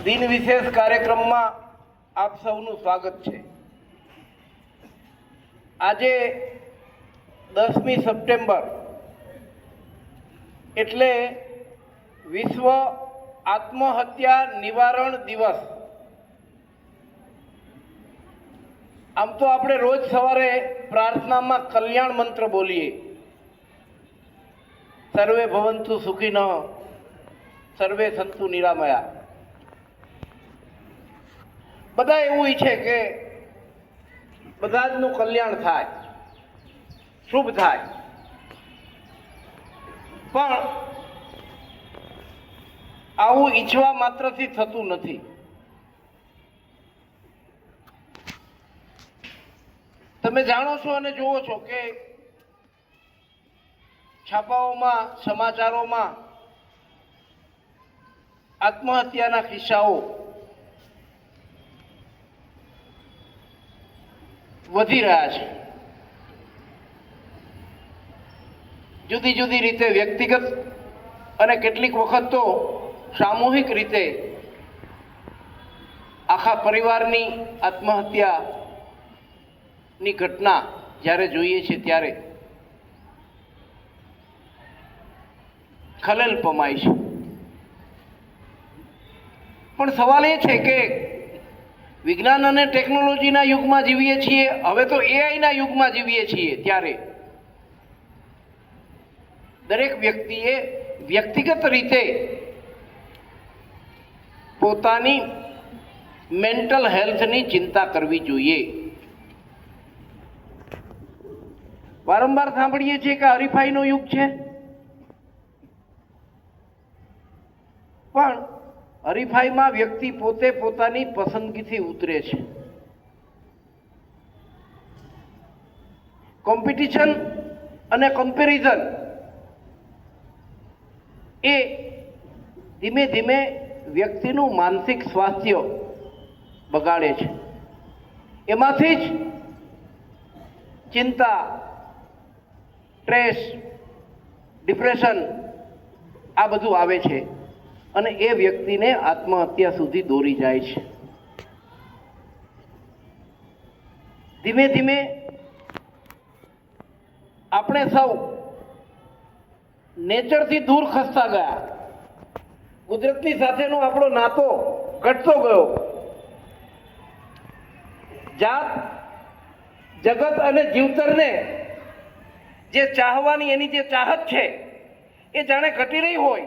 દિન વિશેષ કાર્યક્રમમાં આપ સૌનું સ્વાગત છે। આજે 10મી સપ્ટેમ્બર એટલે વિશ્વ આત્મહત્યા નિવારણ દિવસ। આમ તો આપણે રોજ સવારે પ્રાર્થનામાં કલ્યાણ મંત્ર બોલીએ, સર્વે ભવંતુ સુખીનઃ, સર્વે સંતુ નિરામયા। બધા એવું ઈચ્છે કે બધા જનું કલ્યાણ થાય, શુભ થાય, પણ આવું ઈચ્છવા માત્રથી થતું નથી। તમે જાણો છો અને જુઓ છો કે છાપાઓમાં, સમાચારોમાં આત્મહત્યાના કિસ્સાઓ વધી રહ્યા છે। જુદી જુદી રીતે વ્યક્તિગત અને કેટલીક વખત તો સામૂહિક રીતે આખા પરિવારની આત્મહત્યાની ઘટના જ્યારે જોઈએ છે ત્યારે ખલેલ પમાય છે। પણ સવાલ એ છે કે વિજ્ઞાન અને ટેકનોલોજીના યુગમાં જીવીએ છીએ, હવે તો એઆઈના યુગમાં જીવીએ છીએ, ત્યારે દરેક વ્યક્તિએ વ્યક્તિગત રીતે પોતાની મેન્ટલ હેલ્થની ચિંતા કરવી જોઈએ। વારંવાર સાંભળીએ છીએ કે હરીફાઈનો યુગ છે, પણ હરીફાઈમાં વ્યક્તિ પોતે પોતાની પસંદગીથી ઉતરે છે। કોમ્પિટિશન અને કમ્પેરિઝન એ ધીમે ધીમે વ્યક્તિનું માનસિક સ્વાસ્થ્ય બગાડે છે। એમાંથી જ ચિંતા, સ્ટ્રેસ, ડિપ્રેશન આ બધું આવે છે અને એ વ્યક્તિને આત્મહત્યા સુધી દોરી જાય છે। ધીમે ધીમે આપણે સૌ નેચરથી દૂર ખસતા ગયા, કુદરતની સાથેનો આપણો નાતો ઘટતો ગયો। જાત, જગત અને જીવતરને જે ચાહવાની એની જે ચાહત છે એ જાણે ઘટી રહી હોય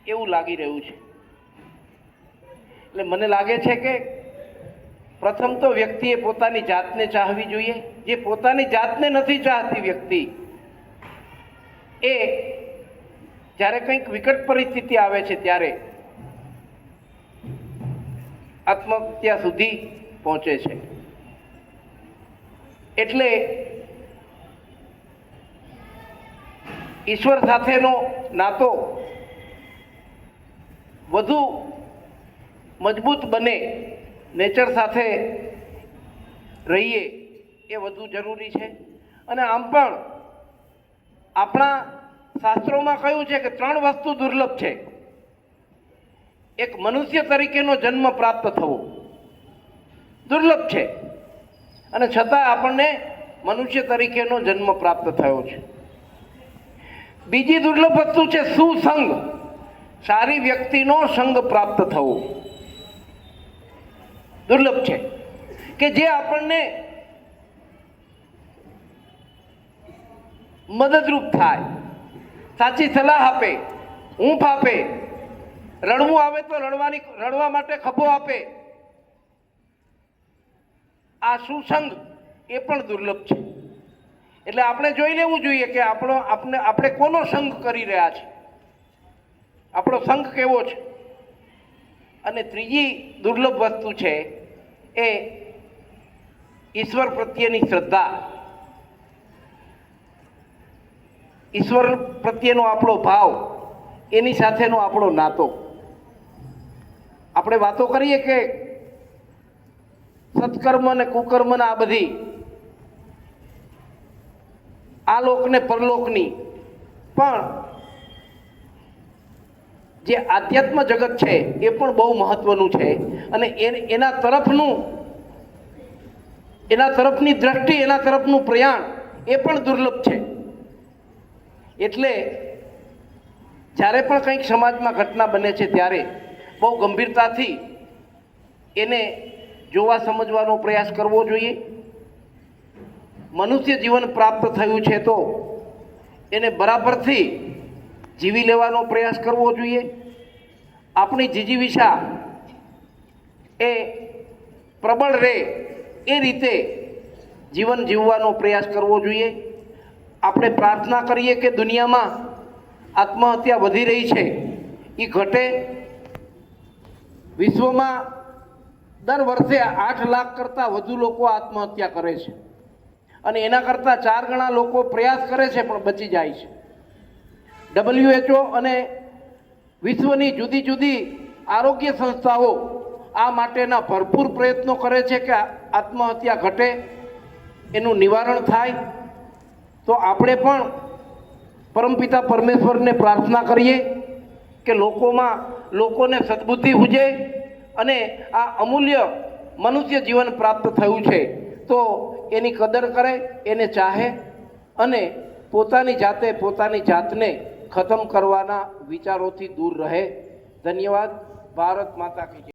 એવું લાગી રહ્યું છે। એટલે મને લાગે છે કે પ્રથમ તો વ્યક્તિએ પોતાની જાતને ચાહવી જોઈએ। જે પોતાની જાતને નથી ચાહતી વ્યક્તિ, એ જ્યારે કંઈક વિકટ પરિસ્થિતિ આવે છે ત્યારે આત્મહત્યા સુધી પહોંચે છે। એટલે ઈશ્વર સાથેનો નાતો વધુ મજબૂત બને, નેચર સાથે રહીએ એ વધુ જરૂરી છે। અને આમ પણ આપણા શાસ્ત્રોમાં કહ્યું છે કે 3 વસ્તુ દુર્લભ છે। એક મનુષ્ય તરીકેનો જન્મ પ્રાપ્ત થવો દુર્લભ છે, અને છતાં આપણને મનુષ્ય તરીકેનો જન્મ પ્રાપ્ત થયો છે। બીજી દુર્લભ વસ્તુ છે સુસંગ, સારી વ્યક્તિનો સંગ પ્રાપ્ત થવો દુર્લભ છે, કે જે આપણને મદદરૂપ થાય, સાચી સલાહ આપે, હૂંફ આપે, રડવું આવે તો રડવા માટે ખભો આપે। આ સુસંગ એ પણ દુર્લભ છે। એટલે આપણે જોઈ લેવું જોઈએ કે આપણે કોનો સંગ કરી રહ્યા છે, આપણો સંગ કેવો છે। અને ત્રીજી દુર્લભ વસ્તુ છે એ ઈશ્વર પ્રત્યેની શ્રદ્ધા, ઈશ્વર પ્રત્યેનો આપણો ભાવ, એની સાથેનો આપણો નાતો। આપણે વાતો કરીએ કે સત્કર્મ અને કુકર્મના આ બધી આ લોક ને પરલોકની, પણ જે આધ્યાત્મ જગત છે એ પણ બહુ મહત્વનું છે અને એના તરફની દ્રષ્ટિ, એના તરફનું પ્રયાણ એ પણ દુર્લભ છે. એટલે જ્યારે પણ કંઈક સમાજમાં ઘટના બને છે ત્યારે બહુ ગંભીરતાથી એને જોવા સમજવાનો પ્રયાસ કરવો જોઈએ. મનુષ્ય જીવન પ્રાપ્ત થયું છે તો એને બરાબરથી જીવી લેવાનો પ્રયાસ કરવો જોઈએ. આપણી જીજીવિષા એ પ્રબળ રહે એ રીતે જીવન જીવવાનો પ્રયાસ કરવો જોઈએ. આપણે પ્રાર્થના કરીએ કે દુનિયામાં આત્મહત્યા વધી રહી છે એ ઘટે. વિશ્વમાં દર વર્ષે 8 લાખ કરતાં વધુ લોકો આત્મહત્યા કરે છે અને એના કરતાં 4 ગણા લોકો પ્રયાસ કરે છે પણ બચી જાય છે. WHO અને વિશ્વની જુદી જુદી આરોગ્ય સંસ્થાઓ આ માટેના ભરપૂર પ્રયત્નો કરે છે કે આત્મહત્યા ઘટે, એનું નિવારણ થાય. તો આપણે પણ પરમપિતા પરમેશ્વરને પ્રાર્થના કરીએ કે લોકોને સદબુદ્ધિ હુજે અને આ અમૂલ્ય મનુષ્ય જીવન પ્રાપ્ત થયું છે તો એની કદર કરે, એને ચાહે અને પોતાની જાતને ખતમ કરવાના વિચારોથી દૂર રહે. ધન્યવાદ. ભારત માતા કી જય.